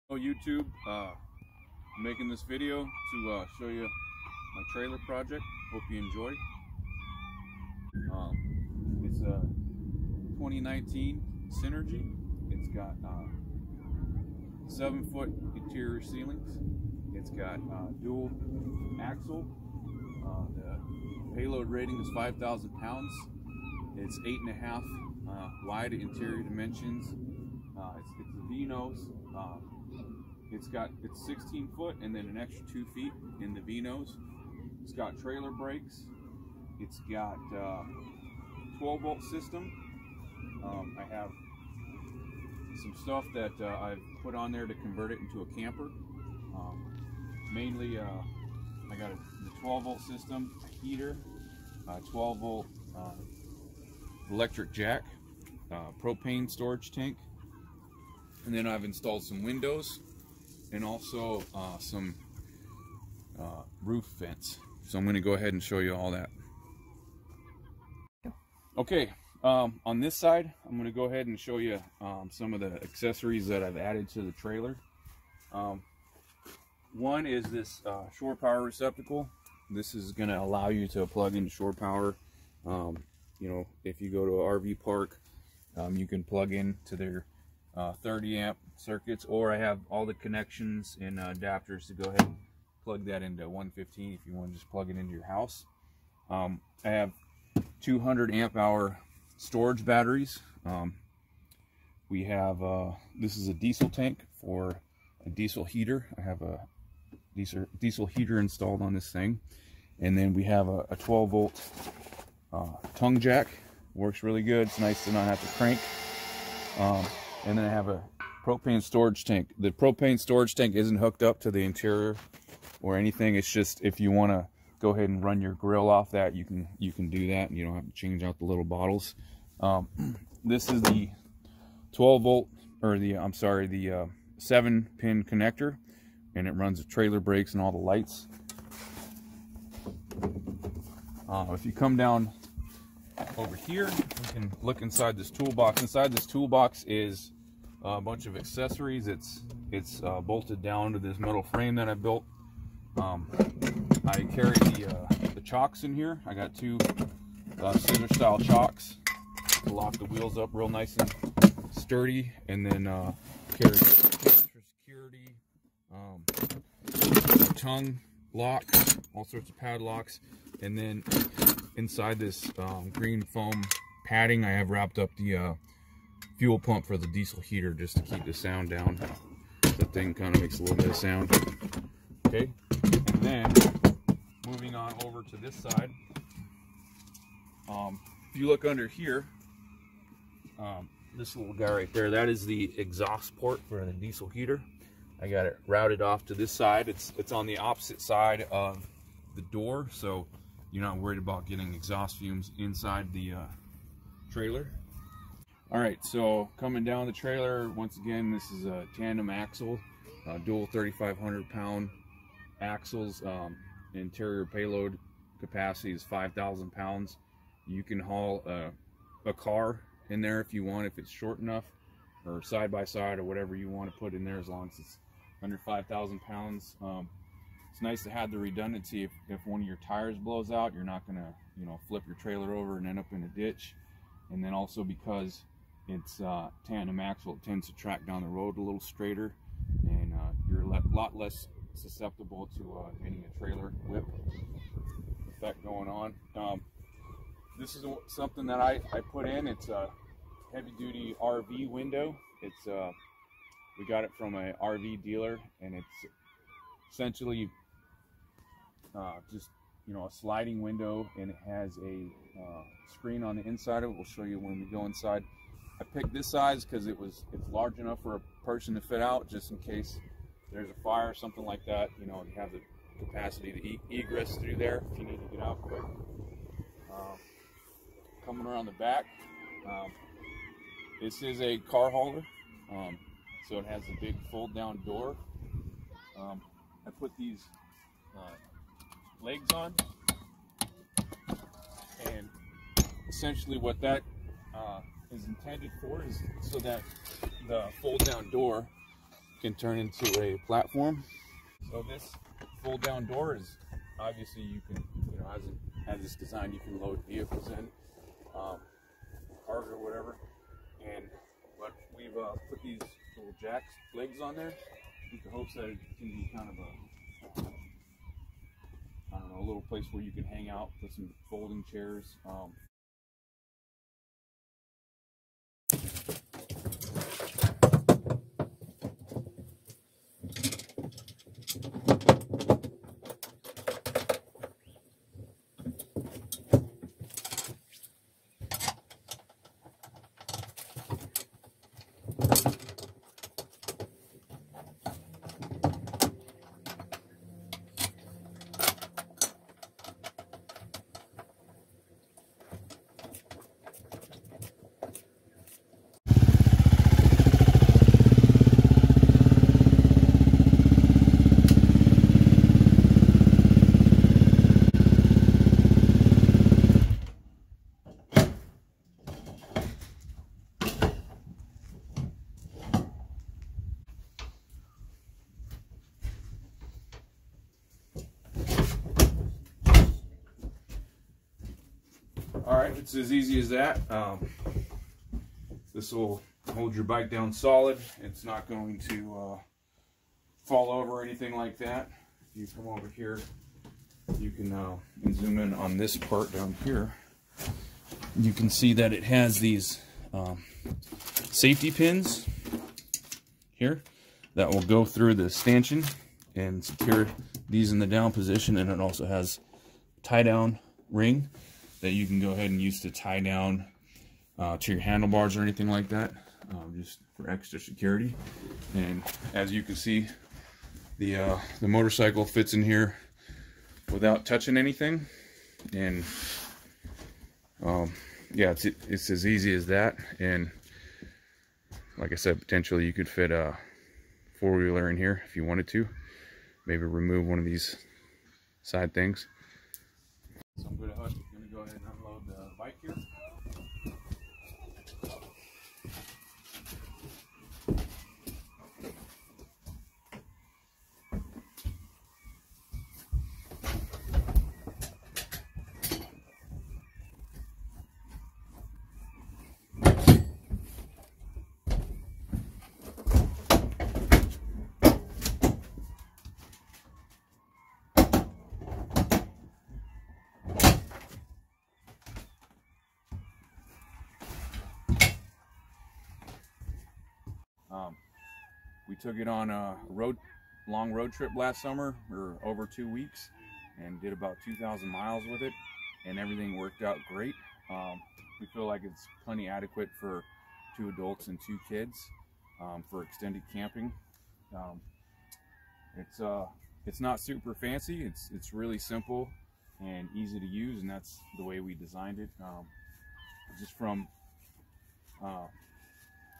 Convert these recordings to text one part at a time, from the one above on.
Hello YouTube, I'm making this video to show you my trailer project. Hope you enjoy. It's a 2019 Synergy. It's got 7-foot interior ceilings. It's got dual axle. The payload rating is 5,000 pounds. It's 8.5 wide interior dimensions. It's a V-nose. It's 16 foot and then an extra 2 feet in the V-nose. It's got trailer brakes. It's got 12-volt system. I have some stuff that I've put on there to convert it into a camper. Mainly, I got the 12-volt system, a heater, 12-volt electric jack, propane storage tank, and then I've installed some windows and also some roof vents. So I'm going to go ahead and show you all that. Okay, on this side, I'm going to go ahead and show you some of the accessories that I've added to the trailer. One is this shore power receptacle. This is going to allow you to plug into shore power. You know, if you go to an RV park, you can plug into their 30 amp circuits, or I have all the connections and adapters to go ahead and plug that into 115 if you want to just plug it into your house. I have 200 amp hour storage batteries. We have this is a diesel tank for a diesel heater. I have a diesel heater installed on this thing, and then we have a 12-volt tongue jack. Works really good. It's nice to not have to crank. And then I have a propane storage tank. The propane storage tank isn't hooked up to the interior or anything. It's just if you want to go ahead and run your grill off that, you can do that, and you don't have to change out the little bottles. This is the 12-volt, or the 7-pin connector, and it runs the trailer brakes and all the lights. If you come down over here, we can look inside this toolbox. Inside this toolbox is a bunch of accessories. It's bolted down to this metal frame that I built. I carry the chocks in here. I got two scissor style chocks to lock the wheels up real nice and sturdy, and then carry extra security, tongue lock, all sorts of padlocks, and then inside this green foam padding, I have wrapped up the fuel pump for the diesel heater, just to keep the sound down. That thing kind of makes a little bit of sound. Okay, and then moving on over to this side, if you look under here, this little guy right there, that is the exhaust port for the diesel heater. I got it routed off to this side. It's on the opposite side of the door, so you're not worried about getting exhaust fumes inside the trailer. All right, so coming down the trailer, once again, this is a tandem axle, dual 3,500 pound axles. Interior payload capacity is 5,000 pounds. You can haul a car in there if you want, if it's short enough, or side by side, or whatever you want to put in there, as long as it's under 5,000 pounds. It's nice to have the redundancy. If one of your tires blows out, you're not gonna, flip your trailer over and end up in a ditch. And then also, because it's tandem axle, it tends to track down the road a little straighter, and you're a lot less susceptible to getting a trailer whip effect going on. This is something that I put in. It's a heavy-duty RV window. It's we got it from a RV dealer, and it's essentially just a sliding window, and it has a screen on the inside of it. We'll show you when we go inside. I picked this size because it's large enough for a person to fit out, just in case there's a fire or something like that. You have the capacity to egress through there if you need to get out quick. Coming around the back, this is a car hauler, so it has a big fold-down door. I put these legs on, and essentially what that is intended for is so that the fold-down door can turn into a platform. So this fold down door is obviously, you can, you know, as it's designed, you can load vehicles in, cars or whatever. But we've put these little jacks legs on there with the hopes that it can be kind of a, I don't know, a little place where you can hang out with some folding chairs. Alright, it's as easy as that. This will hold your bike down solid. It's not going to fall over or anything like that. If you come over here, you can zoom in on this part down here. You can see that it has these safety pins here that will go through the stanchion and secure these in the down position, and it also has tie down ring that you can go ahead and use to tie down to your handlebars or anything like that, just for extra security. And as you can see, the motorcycle fits in here without touching anything. And yeah, it's as easy as that. And like I said, potentially you could fit a four-wheeler in here if you wanted to. Maybe remove one of these side things. So I'm going to go ahead and unload the bike here. We took it on a long road trip last summer, or over 2 weeks, and did about 2,000 miles with it, and everything worked out great. We feel like it's plenty adequate for 2 adults and 2 kids for extended camping. It's not super fancy. It's really simple and easy to use, and that's the way we designed it. Just from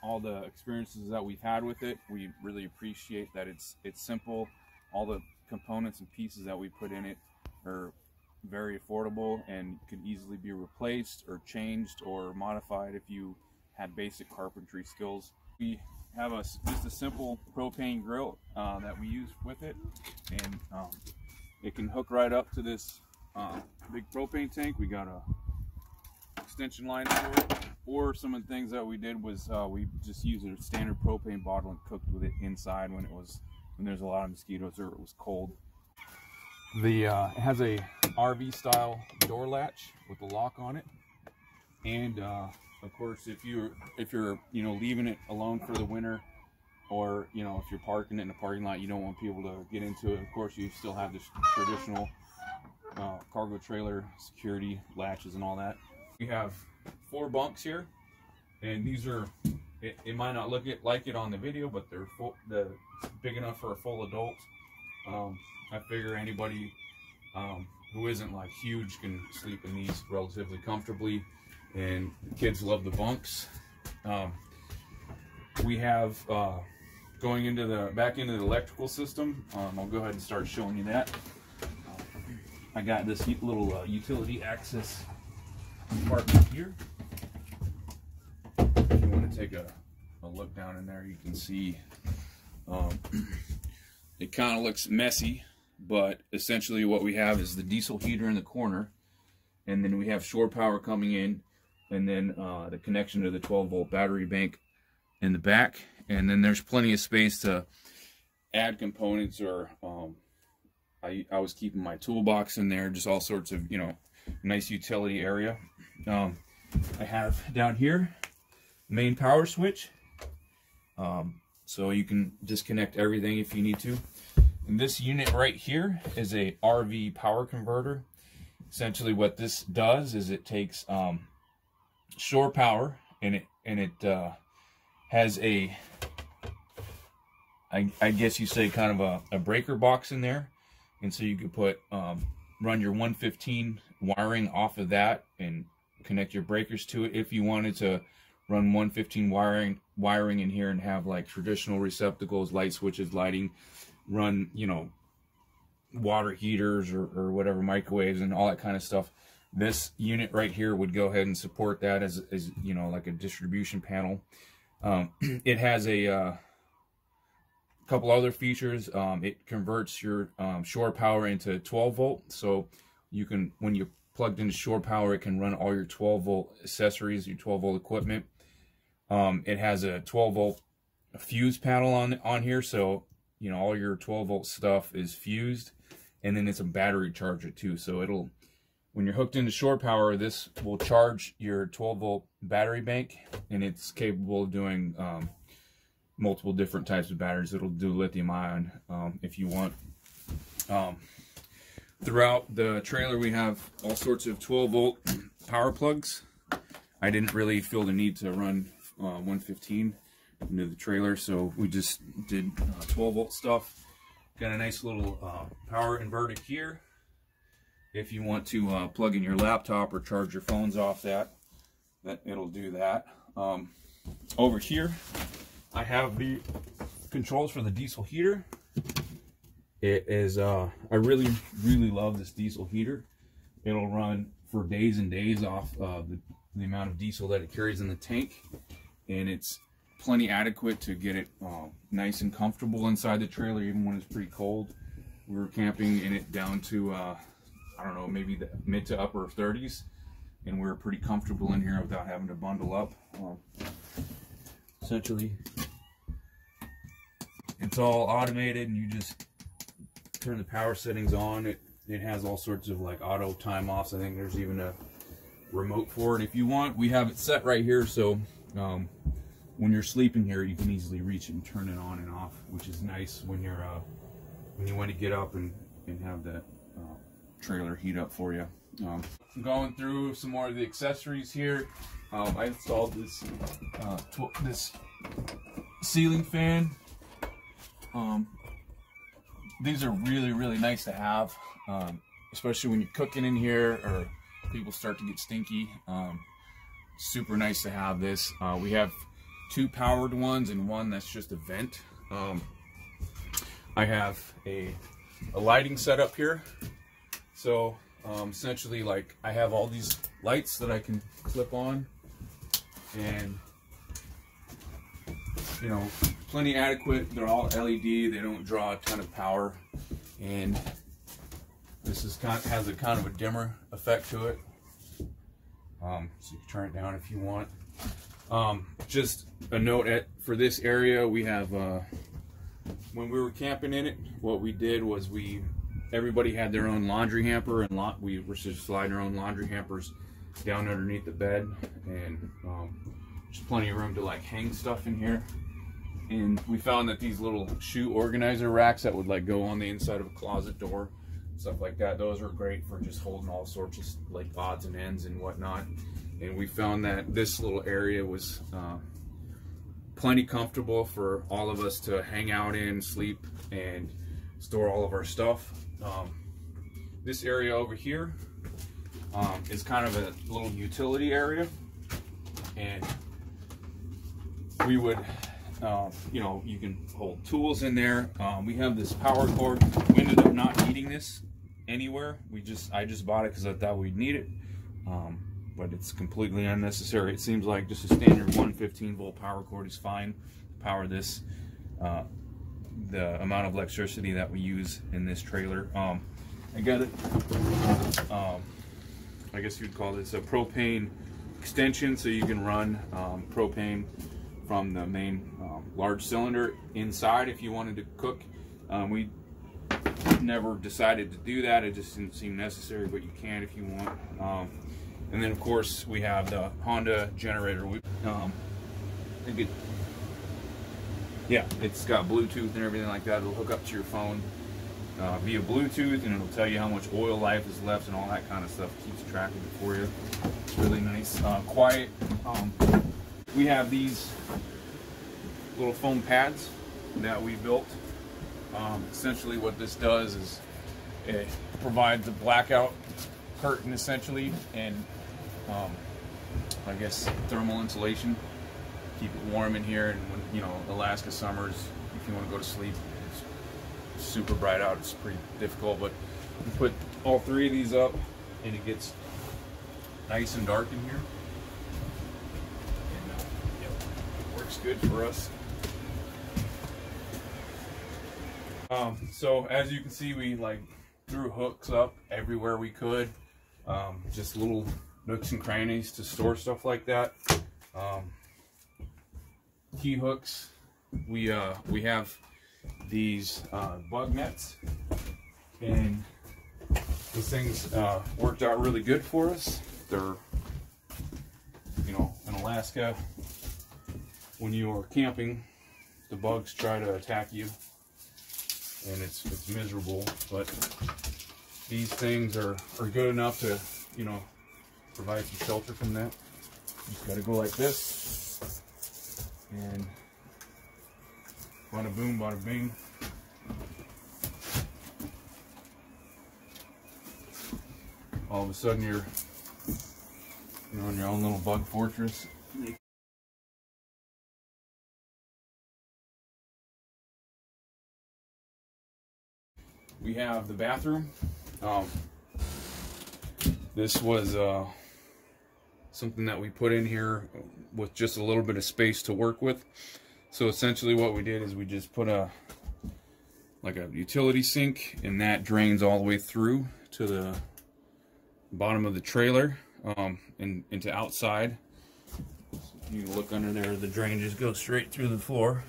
all the experiences that we've had with it, we really appreciate that it's simple. All the components and pieces that we put in it are very affordable and can easily be replaced or changed or modified if you had basic carpentry skills. We have just a simple propane grill that we use with it, and it can hook right up to this big propane tank. We got a extension line for it. Or some of the things that we did was we just used a standard propane bottle and cooked with it inside when there's a lot of mosquitoes or it was cold. It has a RV style door latch with a lock on it, and of course if you're leaving it alone for the winter, or if you're parking it in a parking lot, you don't want people to get into it. Of course, you still have this traditional cargo trailer security latches and all that. We have 4 bunks here, and these are, it might not look like it on the video, but they're big enough for a full adult. I figure anybody who isn't like huge can sleep in these relatively comfortably, and kids love the bunks. We have going back into the electrical system. I'll go ahead and start showing you that. I got this little utility access compartment here. If you want to take a look down in there, you can see It kind of looks messy, but essentially what we have is the diesel heater in the corner, and then we have shore power coming in, and then the connection to the 12-volt battery bank in the back, and then there's plenty of space to add components, or I was keeping my toolbox in there, just all sorts of, you know, nice utility area. I have down here main power switch, so you can disconnect everything if you need to. And this unit right here is a RV power converter. Essentially what this does is it takes shore power, and it has a, I guess you say, kind of a breaker box in there, and so you could put run your 115 wiring off of that and connect your breakers to it. If you wanted to run 115 wiring in here and have like traditional receptacles, light switches, lighting, run, you know, water heaters or whatever, microwaves and all that kind of stuff, this unit right here would go ahead and support that as you know, like a distribution panel. It has a couple other features. It converts your shore power into 12-volt, so you can, when you plugged into shore power, it can run all your 12-volt accessories, your 12-volt equipment. It has a 12-volt fuse panel on here, so you know all your 12-volt stuff is fused, and then it's a battery charger too. So it'll, when you're hooked into shore power, this will charge your 12-volt battery bank, and it's capable of doing multiple different types of batteries. It'll do lithium ion if you want. Throughout the trailer we have all sorts of 12-volt power plugs. I didn't really feel the need to run 115 into the trailer, so we just did 12-volt stuff. Got a nice little power inverter here if you want to plug in your laptop or charge your phones off that it'll do that. Over here I have the controls for the diesel heater. It is, I really love this diesel heater. It'll run for days and days off the amount of diesel that it carries in the tank, and it's plenty adequate to get it nice and comfortable inside the trailer, even when it's pretty cold. We were camping in it down to, I don't know, maybe the mid to upper 30s, and we were pretty comfortable in here without having to bundle up. Essentially, it's all automated, and you just turn the power settings on. It has all sorts of like auto time offs. I think there's even a remote for it if you want. We have it set right here, so when you're sleeping here, you can easily reach and turn it on and off, which is nice when you're when you want to get up and have that trailer heat up for you. I'm going through some more of the accessories here. I installed this this ceiling fan. These are really nice to have, especially when you're cooking in here or people start to get stinky. Super nice to have this. We have two powered ones and one that's just a vent. I have a lighting setup here. So essentially, like, I have all these lights that I can clip on, and you know, plenty adequate. They're all LED. They don't draw a ton of power, and this is has a kind of a dimmer effect to it. So you can turn it down if you want. Just a note for this area, we have when we were camping in it, what we did was everybody had their own laundry hamper, and we were just sliding our own laundry hampers down underneath the bed, and there's plenty of room to like hang stuff in here. And we found that these little shoe organizer racks that would like go on the inside of a closet door, stuff like that, those are great for just holding all sorts of like odds and ends and whatnot. And we found that this little area was plenty comfortable for all of us to hang out in, sleep, and store all of our stuff. This area over here is kind of a little utility area, and we would you know, you can hold tools in there. We have this power cord. We ended up not needing this anywhere. I just bought it because I thought we'd need it, but it's completely unnecessary. It seems like just a standard 115-volt power cord is fine to power this the amount of electricity that we use in this trailer. I got it, I guess you'd call this a propane extension, so you can run propane from the main large cylinder inside if you wanted to cook. We never decided to do that. It just didn't seem necessary, but you can if you want. And then of course we have the Honda generator. It's got Bluetooth and everything like that. It'll hook up to your phone via Bluetooth, and it'll tell you how much oil life is left and all that kind of stuff. It keeps track of it for you. It's really nice, quiet. We have these little foam pads that we built. Essentially what this does is it provides a blackout curtain essentially, and I guess thermal insulation. Keep it warm in here, and when, you know, Alaska summers, if you want to go to sleep, it's super bright out, it's pretty difficult, but you put all three of these up and it gets nice and dark in here, and it works good for us. So as you can see, we like threw hooks up everywhere we could, just little nooks and crannies to store stuff like that. Key hooks. We have these bug nets, and these things worked out really good for us. They're, you know, in Alaska, when you are camping, the bugs try to attack you, and it's miserable. But these things are good enough to, you know, provide some shelter from that. You just got to go like this. And bada boom, bada bing. All of a sudden you're on your own little bug fortress. We have the bathroom. This was something that we put in here with just a little bit of space to work with. So essentially what we did is we just put like a utility sink, and that drains all the way through to the bottom of the trailer, and into outside. So you look under there, the drain just goes straight through the floor,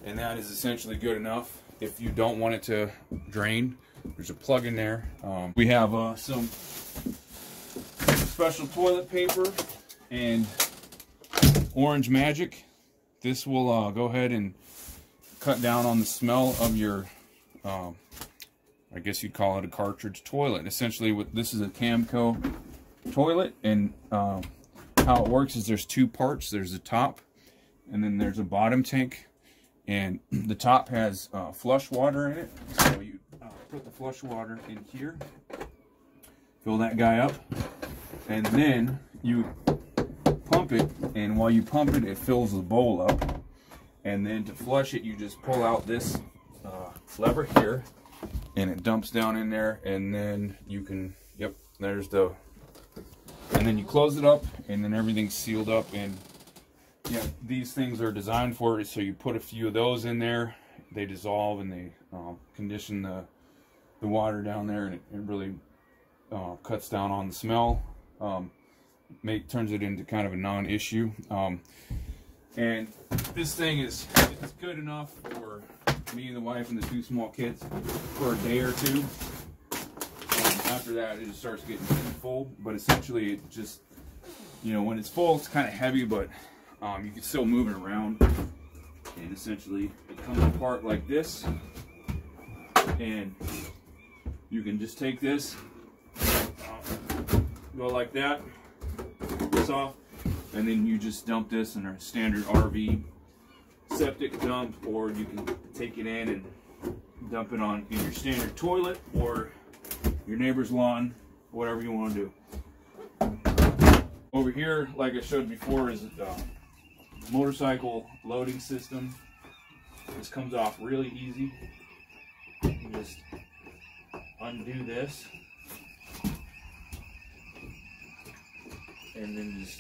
and that is essentially good enough. If you don't want it to drain, there's a plug in there. We have some special toilet paper and Orange Magic. This will go ahead and cut down on the smell of your, I guess you'd call it a cartridge toilet. Essentially, this is a Camco toilet, and how it works is there's two parts. There's the top, and then there's a bottom tank, and the top has flush water in it. So you put the flush water in here, fill that guy up, and then you pump it, and while you pump it, it fills the bowl up. And then to flush it, you just pull out this lever here, and it dumps down in there, and then you can, there's the, and then you close it up, and then everything's sealed up. And yeah, these things are designed for it, so you put a few of those in there, they dissolve, and they condition the water down there, and it really cuts down on the smell. Turns it into kind of a non-issue. And this thing is good enough for me and the wife and the two small kids for a day or two. After that, it just starts getting full. But essentially, it just, you know, when it's full, it's kind of heavy, but you can still move it around. And essentially, it comes apart like this, and you can just take this, go like that, this off, and then you just dump this in a standard RV septic dump, or you can take it in and dump it in your standard toilet or your neighbor's lawn, whatever you want to do. Over here, like I showed before, is a motorcycle loading system. This comes off really easy. You just undo this, and then just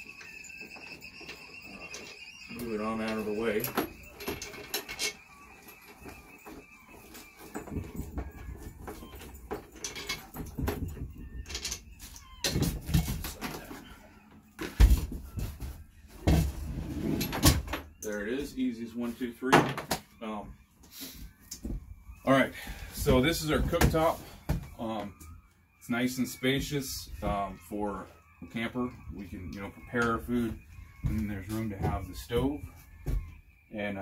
move it on out of the way. There it is, easiest 1, 2, 3. All right, so this is our cooktop. It's nice and spacious for a camper. We can, you know, prepare our food, and then there's room to have the stove, and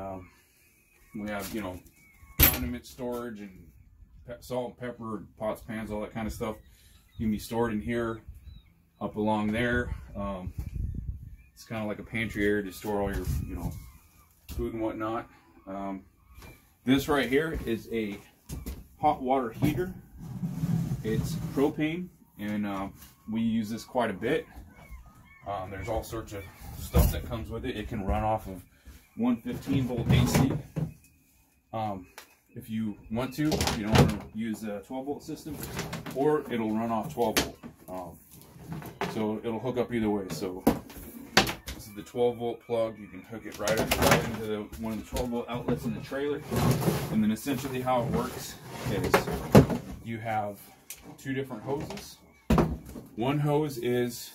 we have, you know, condiment storage and salt, pepper, pots, pans, all that kind of stuff. You can be stored in here, up along there. It's kind of like a pantry area to store all your, you know, food and whatnot. This right here is a hot water heater. It's propane, and we use this quite a bit. There's all sorts of stuff that comes with it. It can run off of 115 volt AC. If you want to, you don't want to use a 12 volt system, or it'll run off 12 volt. So it'll hook up either way. So this is the 12 volt plug. You can hook it right into one of the 12 volt outlets in the trailer. And then essentially how it works is you have 2 different hoses. One hose is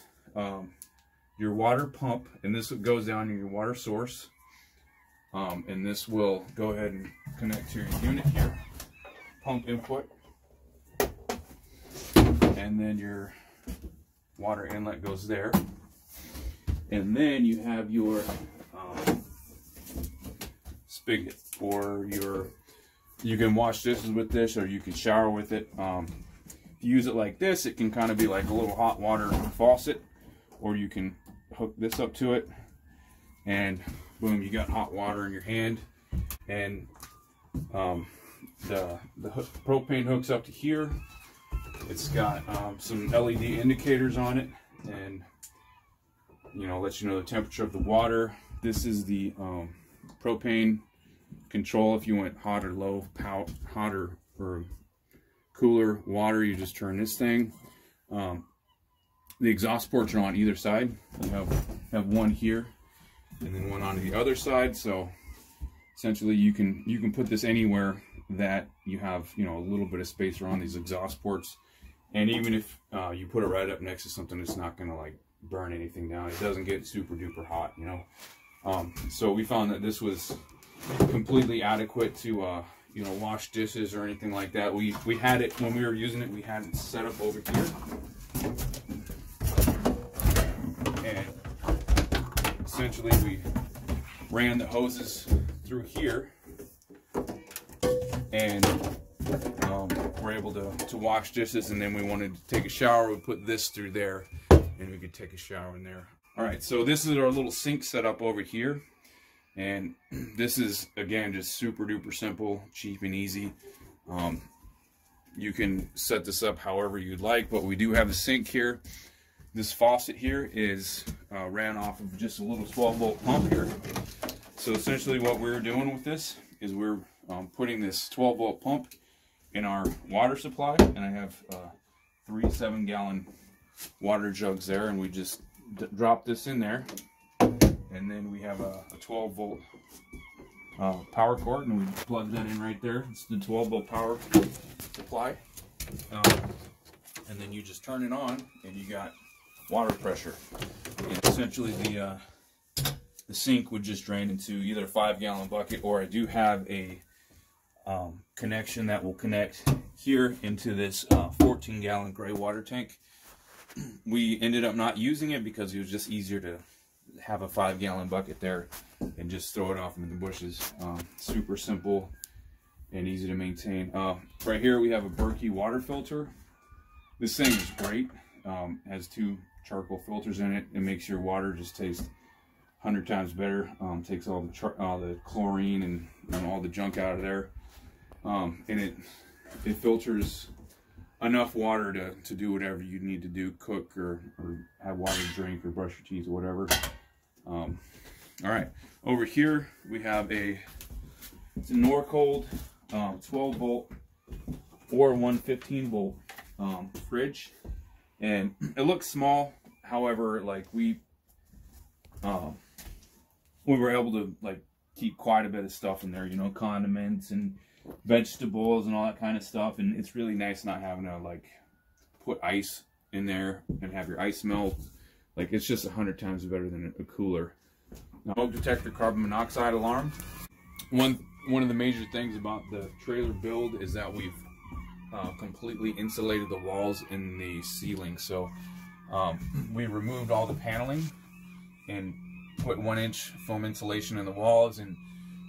your water pump, and this goes down in your water source. And this will go ahead and connect to your unit here, pump input, and then your water inlet goes there. And then you have your spigot, or you can wash dishes with this, or you can shower with it. If you use it like this, it can kind of be like a little hot water faucet, or you can hook this up to it, and boom, you got hot water in your hand. And the propane hooks up to here. It's got some LED indicators on it, and you know, lets you know the temperature of the water. This is the propane control. If you want hot or low, hotter or cooler water, you just turn this thing. The exhaust ports are on either side. You have one here, and then one on the other side. So essentially, you can put this anywhere that you have, you know, a little bit of space around these exhaust ports. And even if you put it right up next to something, it's not gonna like burn anything down. It doesn't get super duper hot, you know. So we found that this was completely adequate to you know, wash dishes or anything like that. We had it when we were using it. We had it set up over here, and essentially we ran the hoses through here, and we're able to wash dishes. And then we wanted to take a shower, we put this through there, and we could take a shower in there. All right, so this is our little sink setup over here. And this is, again, just super duper simple, cheap and easy. You can set this up however you'd like, but we do have a sink here. This faucet here is ran off of just a little 12 volt pump here. So essentially what we're doing with this is we're putting this 12 volt pump in our water supply, and I have 3 7-gallon water jugs there, and we just drop this in there. And then we have a 12 volt power cord, and we plug that in right there. It's the 12 volt power supply. And then you just turn it on, and you got water pressure. And essentially the sink would just drain into either a 5-gallon bucket, or I do have a connection that will connect here into this 14-gallon gray water tank. We ended up not using it because it was just easier to have a 5-gallon bucket there and just throw it off into the bushes. Super simple and easy to maintain. Right here we have a Berkey water filter. This thing is great. Has 2 charcoal filters in it. It makes your water just taste 100 times better. Takes all the chlorine and all the junk out of there. And it filters enough water to do whatever you need to do, cook or have water to drink or brush your teeth or whatever. All right, over here we have it's a Norcold 12 volt or 115 volt fridge, and it looks small. However, like we were able to like keep quite a bit of stuff in there, you know, condiments and vegetables and all that kind of stuff. And it's really nice not having to like put ice in there and have your ice melt. Like, it's just 100 times better than a cooler. smoke detector, carbon monoxide alarm. One of the major things about the trailer build is that we've completely insulated the walls and the ceiling. So we removed all the paneling and put 1-inch foam insulation in the walls and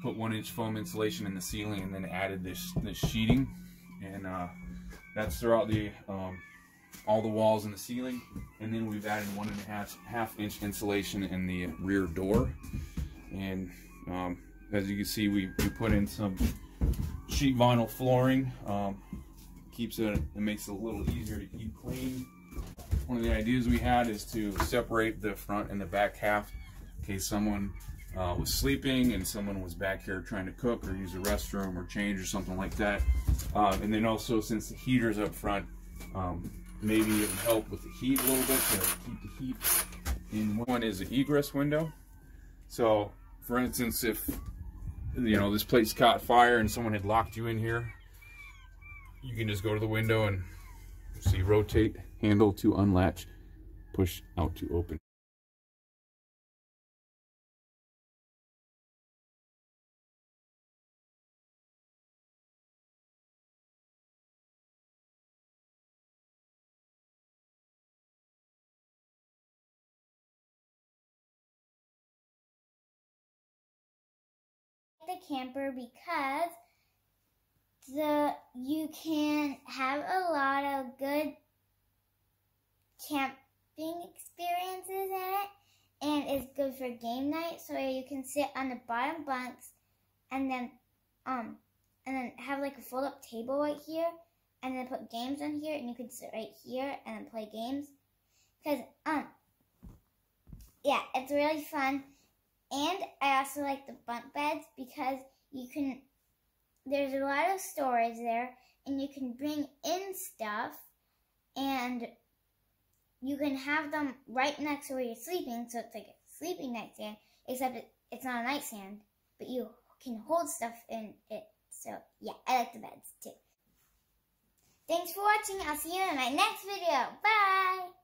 put 1-inch foam insulation in the ceiling, and then added this sheeting, and that's throughout the all the walls and the ceiling. And then we've added 1.5-inch insulation in the rear door. And as you can see, we put in some sheet vinyl flooring. It makes it a little easier to keep clean. One of the ideas we had is to separate the front and the back half in case someone was sleeping and someone was back here trying to cook or use a restroom or change or something like that. And then also, since the heater's up front, maybe it would help with the heat a little bit to keep the heat in. One is an egress window. So for instance, if this place caught fire and someone had locked you in here, you can just go to the window and see, rotate handle to unlatch, push out to open. The camper because you can have a lot of good camping experiences in it, and it's good for game night. So you can sit on the bottom bunks, and then have like a fold up table right here, and then put games on here, and you can sit right here and then play games. Because yeah, it's really fun. And I also like the bunk beds because there's a lot of storage there, and you can bring in stuff, and you can have them right next to where you're sleeping, so it's like a sleeping nightstand, except it's not a nightstand, but you can hold stuff in it. So yeah, I like the beds too. Thanks for watching. I'll see you in my next video. Bye!